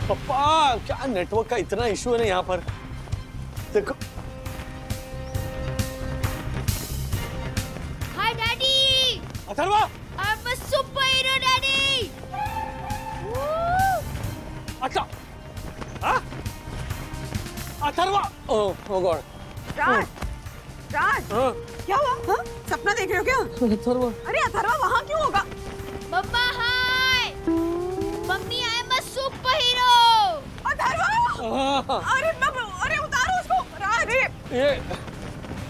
पापा क्या नेटवर्क का इतना इशू है ना यहाँ पर। देखो। हाय daddy. Atharva. I am a super hero daddy. अच्छा। हाँ? अथर्वा। ओह गॉड। राज, राज, हाँ? क्या हुआ? हाँ? सपना देख रहे हो क्या? अथर्वा। अरे अथर्वा वहाँ क्यों होगा? Mamma hi. Mummy I am a superhero. Atharva! अरे अरे उतारो उसको। राज, ये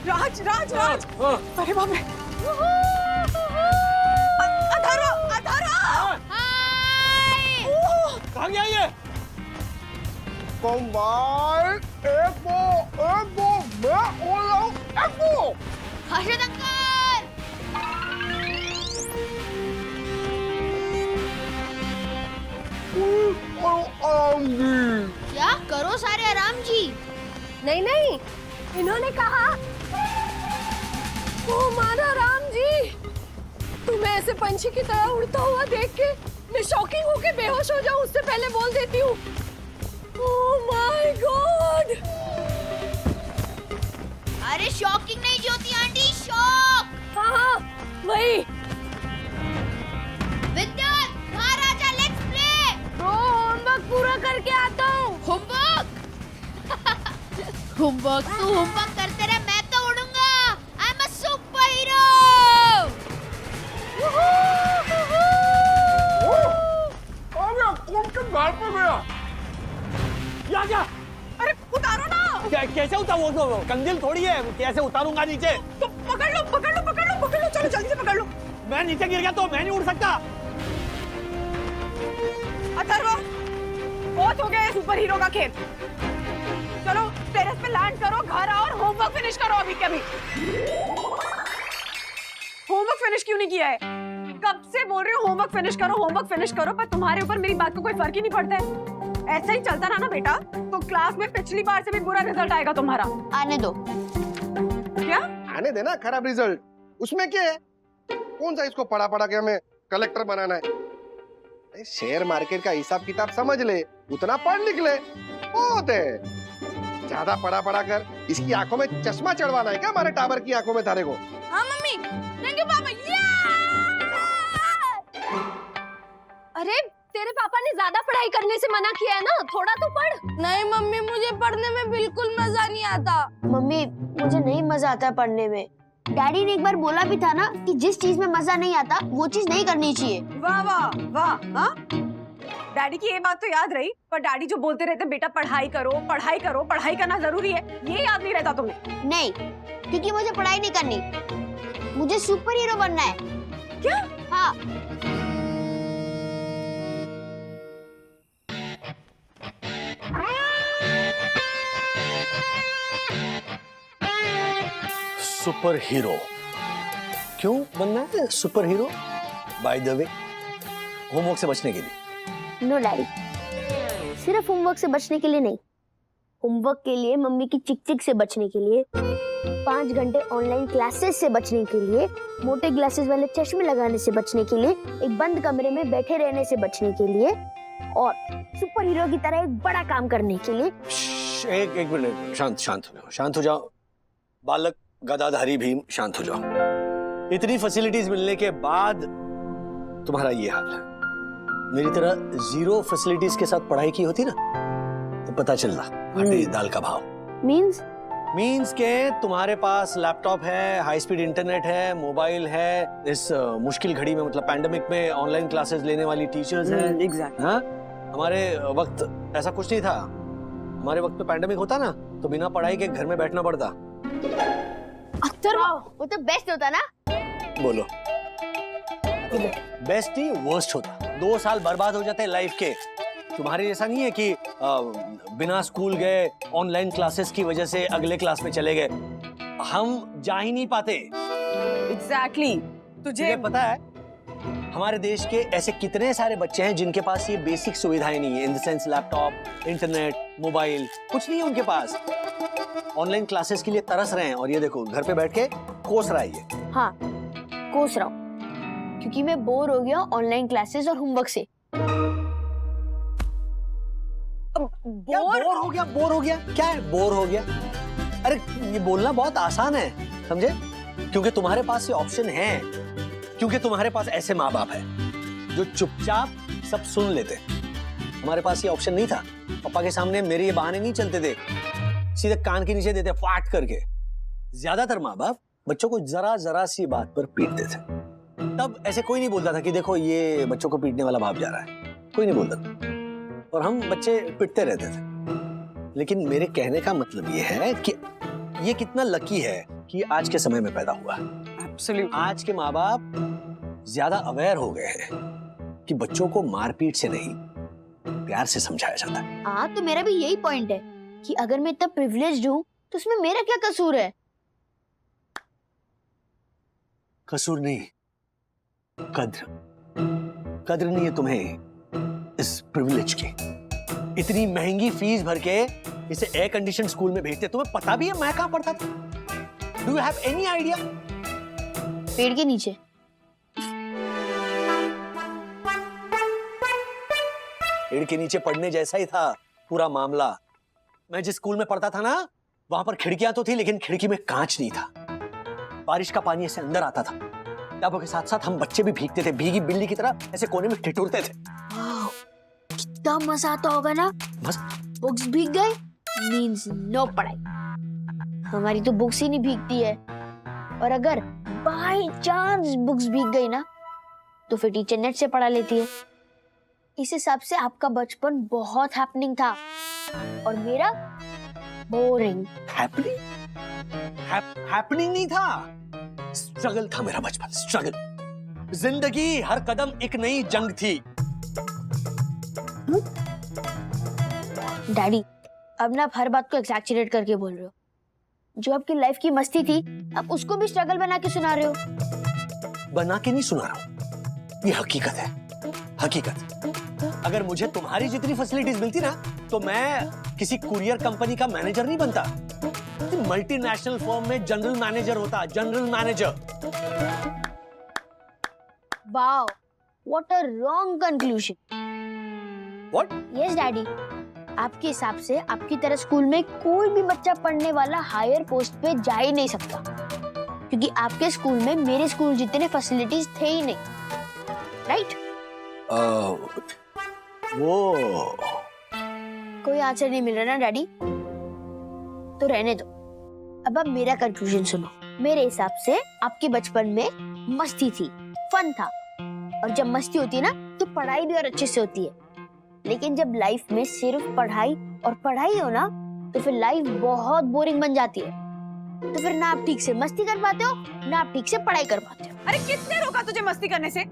राज, राज, राज। हाँ। अरे बाप रे। अथर्वा, अथर्वा! हाय। कहाँ गया ये? कंबाइन एक दो मैं बोल रहा हूँ एक दो। हर्षद अंकल। आराम जी। क्या करो सारे आराम जी। नहीं नहीं, इन्होंने कहा ओ माना राम जी, तुम्हें ऐसे पंछी की तरह उड़ता हुआ देख के मैं शॉकिंग होके बेहोश हो जाऊं उससे पहले बोल देती हूँ। Oh my God. अरे शॉकिंग नहीं ज्योति आंटी, शॉक। हाँ हाँ वही। विद्युत बाहर आजा, लेट्स प्ले। होमवर्क पूरा करके आता हूँ। होमवर्क। होमवर्क तो होमवर्क करते रहे, मैं तो उड़ूंगा। I am a superhero. आ गया, कौन के गाल पे गया? क्या? अरे उतारो ना। कैसे उतारूं? वो कंदील थोड़ी है, कैसे उतारूंगा नीचे? तो पकड़ लो, पकड़ लो, पकड़ लो, पकड़ लो, चलो जल्दी से पकड़ लो। मैं नीचे गिर गया तो मैं नहीं उड़ सकता। अथर्वा, बहुत हो गया सुपर हीरो का खेल। चलो टेरेस पे लैंड करो, घर आओ और होमवर्क फिनिश करो अभी के अभी। होमवर्क फिनिश क्यों नहीं किया है? कब से बोल रही हूँ होमवर्क फिनिश करो, होमवर्क फिनिश करो, पर तुम्हारे ऊपर मेरी बात का कोई फर्क ही नहीं पड़ता है। ऐसा ही चलता रहा ना बेटा तो क्लास में पिछली बार से भी बुरा रिजल्ट आएगा तुम्हारा। आने दो। क्या? आने देना खराब रिजल्ट, उसमें क्या है? कौन सा इसको पढ़ा पढ़ा के हमें कलेक्टर बनाना है? शेयर मार्केट का हिसाब किताब समझ ले, उतना पढ़ लिख ले, बहुत है। ज्यादा पढ़ा पढ़ा कर इसकी आंखों में चश्मा चढ़वाना है क्या हमारे टावर की आंखों में थारे को? हाँ मम्मी, थैंक यू पापा। अरे तेरे पापा ने ज्यादा पढ़ाई करने से मना किया है ना, थोड़ा तो पढ़। नहीं मम्मी, मुझे पढ़ने में बिल्कुल मजा नहीं आता। मम्मी मुझे नहीं मजा आता है पढ़ने में। डैडी ने एक बार बोला भी था ना कि जिस चीज में मजा नहीं आता वो चीज नहीं करनी चाहिए। वाह वाह वाह। हाँ डैडी की ये बात तो याद रही, पर डैडी जो बोलते रहते बेटा पढ़ाई करो, पढ़ाई करो, पढ़ाई करना जरूरी है, ये याद नहीं रहता तुम्हें? नहीं, क्योंकि मुझे पढ़ाई नहीं करनी, मुझे सुपर हीरो बनना है। क्या? हाँ। सुपर हीरो क्यों बनना है? Super hero by the way homework से बचने के लिए। नो डैडी, सिर्फ होमवर्क से बचने के लिए नहीं, होमवर्क के लिए, मम्मी की चिक चिक से बचने के लिए, 5 घंटे ऑनलाइन क्लासेस से बचने के लिए, मोटे ग्लासेस वाले चश्मे लगाने से बचने के लिए, एक बंद कमरे में बैठे रहने से बचने के लिए, और सुपर हीरो की तरह एक बड़ा काम करने के लिए। एक मिनट, शांत हो जाओ बालक गदाधारी भीम, शांत हो जाओ। इतनी फैसिलिटीज मिलने के बाद तुम्हारा ये हाल है। मेरी तरह 0 फैसिलिटीज के साथ पढ़ाई की होती ना तो पता चलता आटे दाल का भाव। मींस के तुम्हारे पास लैपटॉप है, हाई स्पीड इंटरनेट है, मोबाइल है, इस मुश्किल घड़ी में मतलब पैंडेमिक में ऑनलाइन क्लासेस लेने वाली टीचर्स हैं। एग्जैक्टली। हाँ, हमारे वक्त ऐसा कुछ नहीं था। हमारे वक्त में पैंडेमिक होता ना तो बिना पढ़ाई के घर में बैठना पड़ता। अथर्वा, वो तो बेस्ट होता ना। बोलो, बेस्ट ही वर्स्ट होता। 2 साल बर्बाद हो जाते लाइफ के। तुम्हारे जैसा नहीं है कि बिना स्कूल गए ऑनलाइन क्लासेस की वजह से अगले क्लास में चले गए। हम जा ही नहीं पाते। एग्जैक्टली। तुझे पता है हमारे देश के ऐसे कितने सारे बच्चे हैं जिनके पास ये बेसिक सुविधाएं नहीं है, in the sense laptop, internet, mobile, कुछ नहीं है उनके पास। ऑनलाइन क्लासेस के लिए तरस रहे हैं और ये देखो घर पे बैठ के कोस रहा है ये। हाँ, कोस रहा हूँ क्योंकि मैं बोर हो गया ऑनलाइन क्लासेस और होमवर्क से। क्या बोर हो गया? बोर हो गया? क्या है बोर हो गया? अरे ये बोलना बहुत आसान है, समझे? क्योंकि तुम्हारे पास ये ऑप्शन है, क्योंकि तुम्हारे पास ऐसे माँ बाप है जो चुपचाप सब सुन लेते। हमारे पास ये ऑप्शन नहीं था। पापा के सामने मेरे ये बहाने नहीं चलते थे, सीधे कान के नीचे देते फाट करके। ज्यादातर माँ बाप बच्चों को जरा जरा सी बात पर पीटते थे। तब ऐसे कोई नहीं बोलता था कि देखो ये बच्चों को पीटने वाला बाप जा रहा है, कोई नहीं बोलता था। और हम बच्चे पिटते रहते थे। लेकिन मेरे कहने का मतलब ये है कि ये कितना लकी है कि आज के समय में पैदा हुआ। Absolutely. आज के माँ बाप ज्यादा अवेयर हो गए हैं कि बच्चों को मारपीट से नहीं, प्यार से समझाया जाता है। हाँ, तो मेरा भी यही पॉइंट है कि अगर मैं इतना प्रिविलेज्ड हूँ तो उसमें मेरा क्या कसूर है? कसूर नहीं, कद्र नहीं है तुम्हें इस प्रिविलेज की। इतनी महंगी फीस भर के इसे एयर कंडीशन स्कूल में भेजते, तुम्हें पता भी है मैं कहां पढ़ता था? Do you have any idea? पेड़ के नीचे। पेड़ के नीचे पढ़ने जैसा ही था पूरा मामला। मैं जिस स्कूल में पढ़ता था ना, वहां पर खिड़कियां तो थी लेकिन खिड़की में कांच नहीं था। बारिश का पानी ऐसे अंदर आता था। किताबों के साथ साथ हम बच्चे भी भीगते थे, भीगी बिल्ली की तरह ऐसे कोने में ठिठुरते थे। कितना मजा आता होगा ना। बस बुक्स भीग गए मींस नो पढ़ाई। हमारी तो बुक्स ही नहीं भीगती है, और अगर बाय चांस बुक्स भीग गई ना तो फिर टीचर नेट से पढ़ा लेती है। इस हिसाब से आपका बचपन बहुत हैपनिंग था और मेरा बोरिंग। हैपनिंग नहीं था, स्ट्रगल था मेरा बचपन। स्ट्रगल। जिंदगी हर कदम एक नई जंग थी। डैडी, अब ना आप हर बात को एक्सैचुरेट करके बोल रहे हो। जो आपकी लाइफ की मस्ती थी आप उसको भी स्ट्रगल बना के सुना रहे हो। बना के नहीं सुना रहा हूं, ये हकीकत है। हकीकत। अगर मुझे तुम्हारी जितनी फैसिलिटीज मिलती ना तो मैं किसी कुरियर कंपनी का मैनेजर नहीं बनता, मल्टीनेशनल फर्म में जनरल मैनेजर होता। General manager. Wow, what a wrong conclusion. What? Yes daddy, आपके हिसाब से आपकी तरह स्कूल में कोई भी बच्चा पढ़ने वाला हायर पोस्ट पे जा ही नहीं सकता, क्योंकि आपके स्कूल में मेरे स्कूल जितने फैसिलिटीज थे ही नहीं, राइट? वो कोई आंसर नहीं मिल रहा ना डैडी, तो रहने दो। अब आप मेरा कंक्लूजन सुनो। मेरे हिसाब से आपके बचपन में मस्ती थी, फन था, और जब मस्ती होती है ना तो पढ़ाई भी और अच्छे से होती है। लेकिन जब लाइफ में सिर्फ पढ़ाई और पढ़ाई हो ना तो फिर लाइफ बहुत बोरिंग बन जाती है। तो फिर ना आप ठीक से मस्ती कर पाते हो ना आप ठीक से पढ़ाई कर पाते हो। अरे किसने रोका तुझे मस्ती करने से?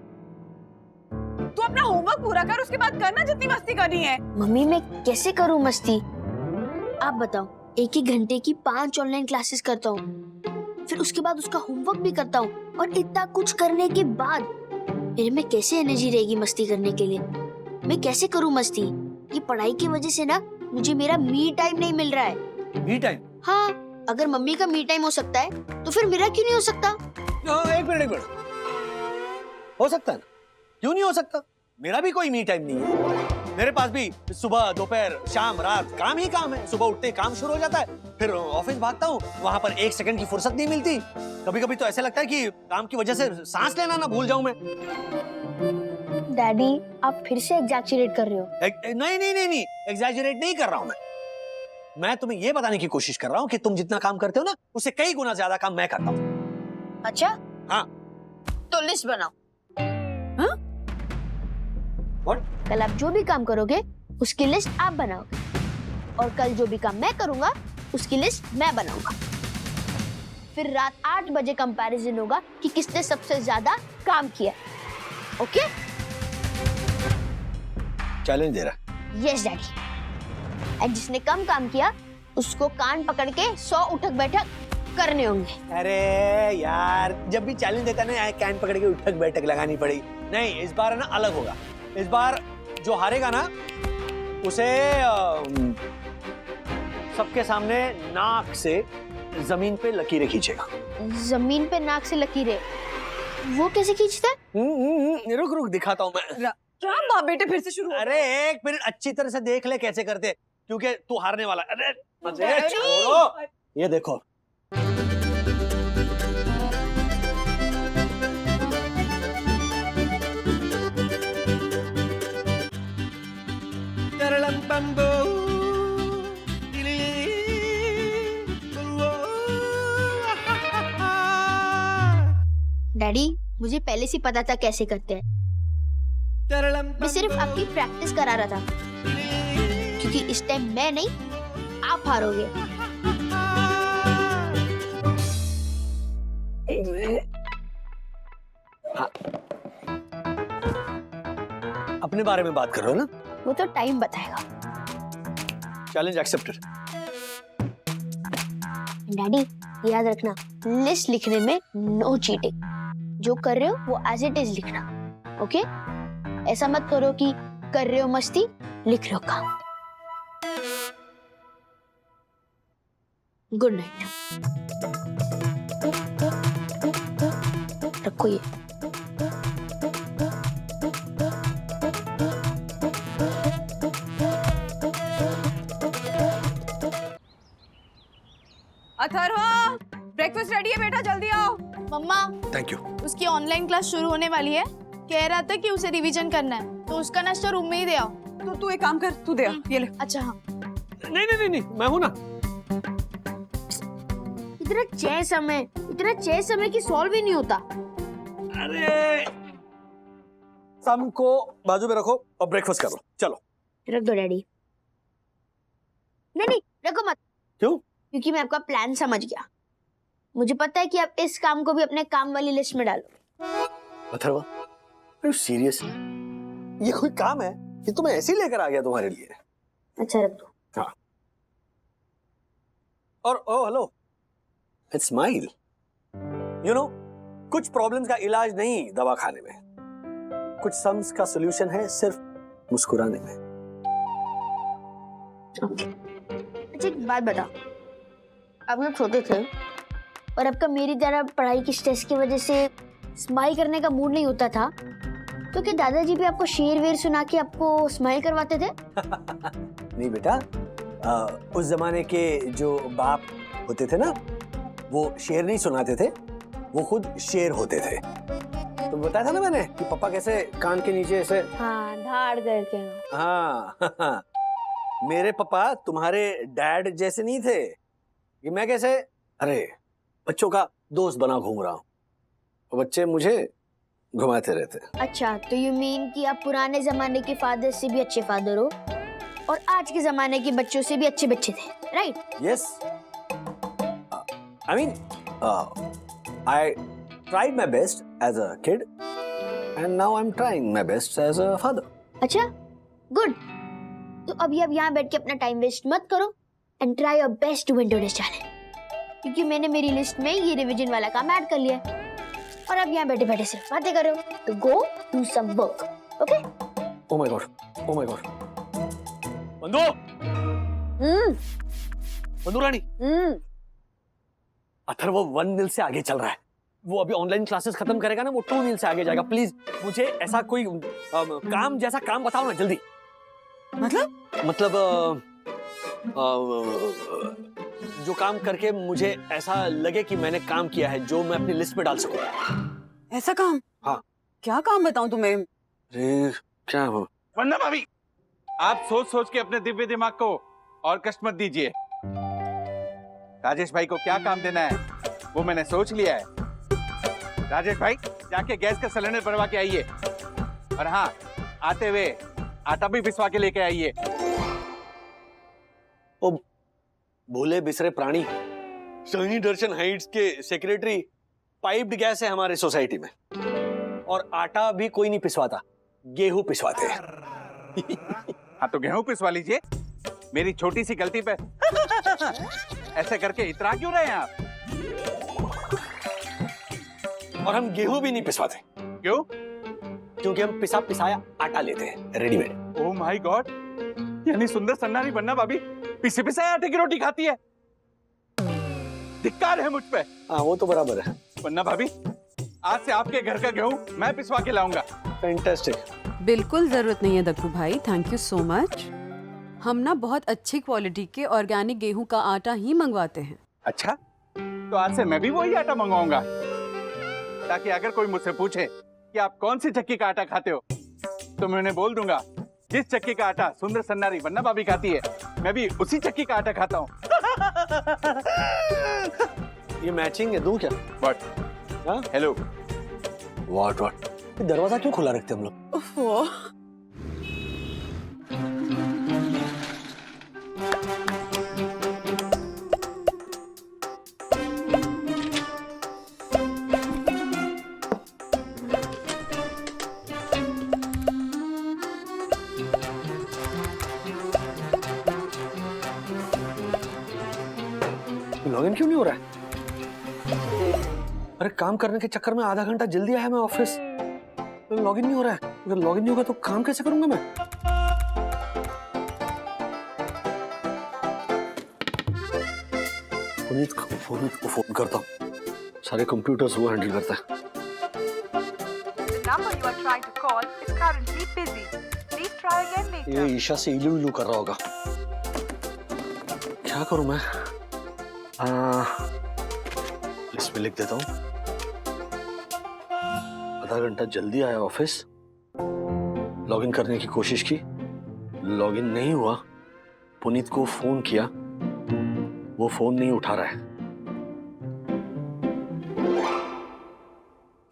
तू अपना होमवर्क पूरा कर, उसके बाद करना जितनी मस्ती करनी है। मम्मी मैं कैसे करूँ मस्ती? आप बताओ। एक ही घंटे की 5 ऑनलाइन क्लासेस करता हूँ, फिर उसके बाद उसका होमवर्क भी करता हूँ, और इतना कुछ करने के बाद मेरे में कैसे एनर्जी रहेगी मस्ती करने के लिए? मैं कैसे करूँ मस्ती? ये पढ़ाई की वजह से ना मुझे मेरा मी टाइम नहीं मिल रहा है। Me time? हाँ, अगर मम्मी का मी टाइम हो सकता है तो फिर मेरा क्यों नहीं हो सकता? एक मिनट। हो सकता है ना, क्यों नहीं हो सकता? मेरा भी कोई मी टाइम नहीं है। मेरे पास भी सुबह दोपहर शाम रात काम ही काम है। सुबह उठते काम शुरू हो जाता है, फिर ऑफिस भागता हूँ, वहां पर 1 सेकंड की फुर्सत नहीं मिलती। कभी कभी तो ऐसा लगता है कि काम की वजह से सांस लेना ना भूल जाऊं मैं। डैडी, आप फिर से एग्जैजरेट कर रहे हो। नहीं, एग्जैजरेट नहीं कर रहा हूं मैं तुम्हें ये बताने की कोशिश कर रहा हूँ कि तुम जितना काम करते हो ना उससे कई गुना ज्यादा काम मैं करता हूँ। अच्छा? हाँ। तो लिस्ट बनाओ। हाँ? What? कल आप जो भी काम करोगे उसकी लिस्ट आप बनाओगे, और कल जो भी काम मैं करूंगा उसकी लिस्ट मैं बनाऊंगा। फिर रात 8 बजे कंपैरिजन होगा कि किसने सबसे ज्यादा काम किया। ओके? चैलेंज दे रहा? Yes daddy. और जिसने कम काम किया उसको कान पकड़ के 100 उठक बैठक करने होंगे। अरे यार, जब भी चैलेंज देता है ना कान पकड़ के उठक बैठक लगानी पड़ेगी। नहीं, इस बार है ना अलग होगा। इस बार जो हारेगा ना उसे सबके सामने नाक से जमीन पे लकीरें खींचेगा। जमीन पे नाक से लकीरें? वो कैसे खींचता है? रुक दिखाता हूँ मैं। क्या बाप बेटे फिर से शुरू हो? अरे एक मिनट, अच्छी तरह से देख ले कैसे करते। क्योंकि तू हारने वाला है। अरे छोड़ो, ये देखो डैडी, मुझे पहले से पता था कैसे करते हैं। मैं सिर्फ आपकी प्रैक्टिस करा रहा था, क्योंकि इस टाइम मैं नहीं, आप हारोगे। अपने बारे में बात करो ना। वो तो टाइम बताएगा। Challenge accepted. डैडी, याद रखना, लिस्ट लिखने में नो चीटिंग। जो कर रहे हो वो एज इट इज लिखना, ओके? ऐसा मत करो कि कर रहे हो मस्ती, लिख रहे हो काम। Good night. रखो ये। अथर्व, ब्रेकफास्ट रेडी है बेटा, जल्दी आओ। मम्मा, थैंक यू। उसकी ऑनलाइन क्लास शुरू होने वाली है। कह रहा था कि उसे रिवीजन करना है, तो उसका नाश्ता रूम में ही दे आओ। तो तू एक काम कर, तू दे आ, ये ले। अच्छा हाँ। नहीं, मैं हूं ना। इतना चेस समय की सॉल्व ही नहीं होता। अरे सम को बाजू में रखो और ब्रेकफास्ट करो। चलो रख दो डैडी। नहीं, रखो मत। क्यों? क्योंकि मैं आपका प्लान समझ गया। मुझे पता है कि आप इस काम को भी अपने काम वाली लिस्ट में डालो। Atharv, are you serious? ये कोई काम है? ये तो मैं ऐसे ही लेकर आ गया तुम्हारे लिए। अच्छा रख दो। हाँ। और oh hello, it's smile. You know, कुछ प्रॉब्लम्स का इलाज नहीं दवा खाने में, कुछ सम्स का सॉल्यूशन है सिर्फ मुस्कुराने में। अच्छा एक बात बताओ, आप लोग छोटे थे और आपका मेरी तरह पढ़ाई की स्ट्रेस की वजह से स्माइल करने का मूड नहीं होता था, तो क्या दादाजी भी आपको शेर वेर सुना के आपको स्माइल करवाते थे? नहीं बेटा, उस जमाने के जो बाप होते थे ना, वो शेर नहीं सुनाते थे, वो खुद शेर होते थे। तो बताया था ना मैंने कि पापा कैसे कान के नीचे ऐसे, हाँ, धाड़ करके। हाँ मेरे पापा तुम्हारे डैड जैसे नहीं थे कि मैं कैसे, अरे बच्चों का दोस्त बना घूम रहा हूँ, बच्चे मुझे घुमाते रहते। अच्छा, तो यू मीन कि आप पुराने जमाने के फादर से भी अच्छे फादर हो और आज के जमाने के बच्चों से भी अच्छे बच्चे थे, right? Yes, I mean I tried my best as a kid and now I'm trying my best as a father. अच्छा, गुड। तो अभी आप यहाँ बैठ के अपना टाइम वेस्ट मत करो and try your best to win today's challenge, क्योंकि मैंने मेरी लिस्ट में ये रिवीजन वाला काम ऐड कर लिया है और अब यहाँ बैठे बैठे सिर्फ बातें कर रहे हो। तो go do some work, okay? Oh my god, oh my god. बंधु, बंधु रानी, अथर्व 1-0 से आगे चल रहा है। वो अभी ऑनलाइन क्लासेस खत्म करेगा ना, वो 2-0 से आगे जाएगा। प्लीज मुझे ऐसा कोई काम जैसा काम बताओ ना जल्दी। मतलब जो काम करके मुझे ऐसा लगे कि मैंने काम किया है, जो मैं अपनी लिस्ट में डाल सकूं। ऐसा काम? हाँ। क्या काम बताऊं तुम्हें? अरे क्या हो? वंदना भाभी, आप सोच सोच के अपने दिव्य दिमाग को और कष्ट मत दीजिए। राजेश भाई को क्या काम देना है वो मैंने सोच लिया है। राजेश भाई, जाके गैस का सिलेंडर भरवा के आइए, और हाँ, आते हुए आटा भी पिसवा के लेके आइए। ओ भूले बिसरे प्राणी, सनी दर्शन हाइट्स के सेक्रेटरी पाइप्ड गैस है हमारे सोसाइटी में, और आटा भी कोई नहीं पिसवाता, गेहूं पिसवाते हैं। हाँ तो गेहूं पिसवा लीजिए। मेरी छोटी सी गलती पे ऐसे करके इतरा क्यों रहे हैं आप? और हम गेहूं भी नहीं पिसवाते। क्यों? क्योंकि हम पिसा पिसाया आटा लेते हैं, रेडीमेड। ओह माय गॉड, यानी सुंदर सन्नारी बन्ना भाभी पिसे पिसाए आटे की रोटी खाती है। धिक्कार है मुझ पे। हाँ वो तो बराबर है। बन्ना भाभी, आज से आपके घर का गेहूं मैं पिसवा के लाऊंगा। फैंटास्टिक। बिल्कुल जरूरत नहीं है दक्कू भाई, थैंक यू सो मच। हम ना बहुत अच्छी क्वालिटी के ऑर्गेनिक गेहूं का आटा ही मंगवाते हैं। अच्छा, तो आज से मैं भी वही आटा मंगवाऊंगा, ताकि अगर कोई मुझसे पूछे कि आप कौन सी चक्की का आटा खाते हो, तो मैं उन्हें बोल दूंगा जिस चक्की का आटा सुंदर सन्नारी वन्ना भाभी खाती है, मैं भी उसी चक्की का आटा खाता हूँ। ये मैचिंग है, दूं क्या? व्हाट? हेलो। व्हाट? दरवाजा क्यों खुला रखते हम लोग? लॉगिन क्यों नहीं हो रहा है? अरे काम करने के चक्कर में आधा घंटा जल्दी आया मैं ऑफिस, लॉगिन नहीं हो रहा है। अगर लॉगिन नहीं होगा तो काम कैसे करूंगा मैं? पुनीत को फोन करता हूँ, सारे कंप्यूटर्स वो हैंडल करता है। ये ईशा से इलू इलू कर रहा होगा, क्या करूं मैं? इसमें लिख देता हूं, आधा घंटा जल्दी आया ऑफिस, लॉगिन करने की कोशिश की, लॉगिन नहीं हुआ, पुनीत को फोन किया, वो फोन नहीं उठा रहा है।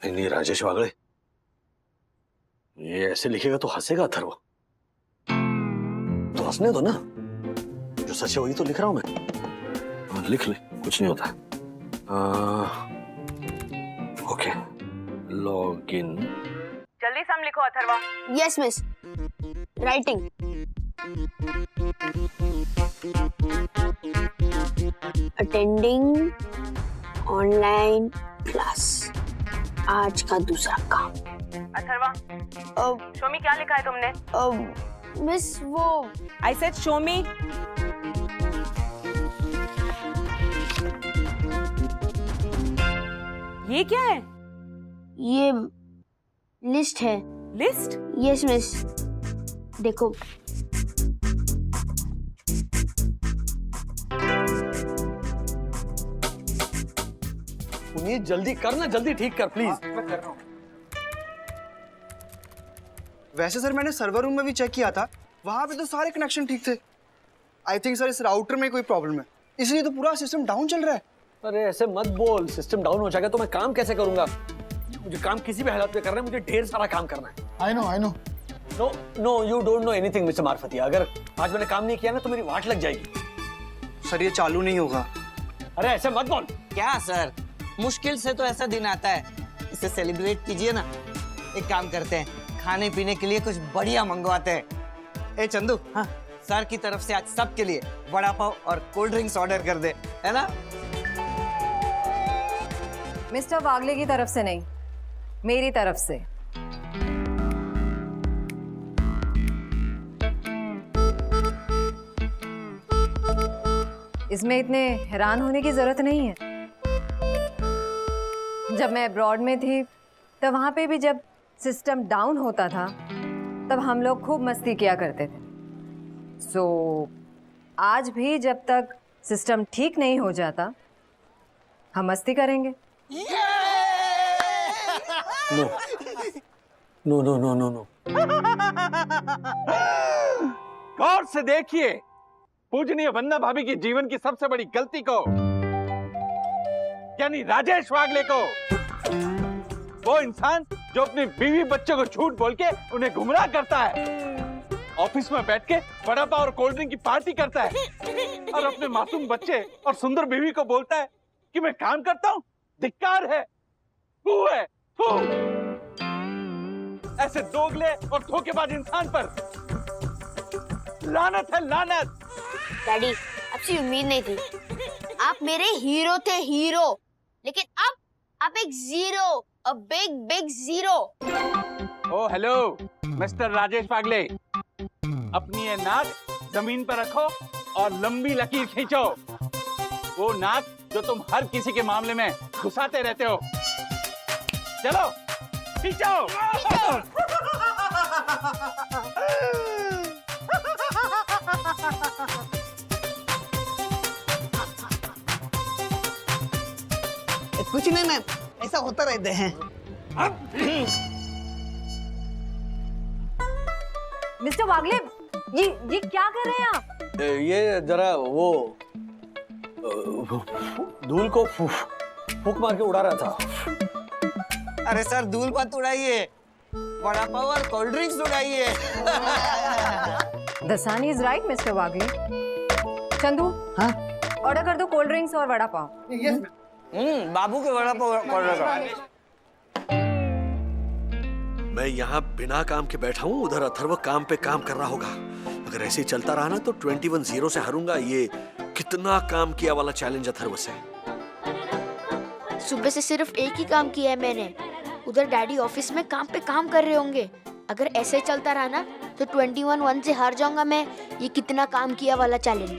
नहीं राजेश वागले, ये ऐसे लिखेगा तो हंसेगा अथर्व, तो हंसने दो ना, जो सच है वही तो लिख रहा हूं मैं। लिख ले, कुछ नहीं होता। Okay, login. जल्दी सम लिखो Atharva. Yes miss, writing. Attending online class, आज का दूसरा काम। अथर्वा, शो मी क्या लिखा है तुमने? मिस वो आई सेड शो मी। ये क्या है? ये लिस्ट है। लिस्ट? यस मिस, देखो। पुनीत जल्दी करना, जल्दी ठीक कर प्लीज। मैं कर रहा हूँ। वैसे सर मैंने सर्वर रूम में भी चेक किया था, वहां पे तो सारे कनेक्शन ठीक थे। आई थिंक सर इस राउटर में कोई प्रॉब्लम है, इसलिए तो पूरा सिस्टम डाउन चल रहा है। अरे ऐसे मत बोल, सिस्टम डाउन हो जाएगा तो मैं काम कैसे करूंगा? मुझे काम किसी भी हालत में करना है, मुझे ढेर सारा काम करना है। I know. No you don't know anything mister Marfatia. अगर आज मैंने काम नहीं किया ना तो मेरी वाट लग जाएगी। सर ये चालू नहीं होगा। अरे ऐसे मत बोल। क्या सर, मुश्किल से तो ऐसा दिन आता है, इसे सेलिब्रेट कीजिए ना। एक काम करते हैं, खाने पीने के लिए कुछ बढ़िया मंगवाते हैं। ए चंदू, हाँ सर की तरफ से आज सबके लिए वड़ा पाव और कोल्ड ड्रिंक्स ऑर्डर कर दे, है ना? मिस्टर वागले की तरफ से नहीं, मेरी तरफ से। इसमें इतने हैरान होने की जरूरत नहीं है। जब मैं अब्रॉड में थी तब वहाँ पे भी जब सिस्टम डाउन होता था तब हम लोग खूब मस्ती किया करते थे। सो आज भी जब तक सिस्टम ठीक नहीं हो जाता हम मस्ती करेंगे। नो। गौर से देखिए पूजनीय वंदना भाभी की जीवन की सबसे बड़ी गलती को, यानी राजेश वागले को। वो इंसान जो अपनी बीवी बच्चों को झूठ बोल के उन्हें गुमराह करता है, ऑफिस में बैठ के वड़ा पाव और कोल्ड ड्रिंक की पार्टी करता है और अपने मासूम बच्चे और सुंदर बीवी को बोलता है कि मैं काम करता हूं। धिक्कार है, फू है, फू। ऐसे दोगले और धोखेबाज इंसान पर लानत है, लानत। डैडी, आपसे उम्मीद नहीं थी। आप मेरे हीरो थे, हीरो। लेकिन अब आप एक zero, a big zero. Oh hello mister Rajesh Wagle, अपनी ये नाक जमीन पर रखो और लंबी लकीर खींचो। वो नाक जो तुम हर किसी के मामले में घुसाते रहते हो। चलो खींचो। कुछ नहीं मैम, ऐसा होता रहते हैं। मिस्टर वागले, ये क्या कर रहे हैं आप? ये जरा वो धूल को फूक मार के उड़ा रहा था। अरे सर, धूल मत उड़ाइए, वड़ा पाव और कोल्ड ड्रिंक्स उड़ाइए। Dasani is right mister Wagle. Chandu, हाँ? ऑर्डर कर दो कोल्ड ड्रिंक्स और वड़ा पाव। बाबू के वड़ा पाव ऑर्डर कर। मैं यहाँ बिना काम के बैठा हूँ, उधर अथर्व काम पे काम कर रहा होगा। अगर ऐसे ही चलता रहा ना तो 21-0 से हारूंगा। ये कितना काम किया वाला चैलेंज अथर्व से। सुबह से सिर्फ एक ही काम किया है मैंने। उधर डैडी ऑफिस में काम पे काम कर रहे होंगे। अगर ऐसे चलता रहा ना तो 21-1 से हार जाऊंगा मैं ये कितना काम किया वाला चैलेंज।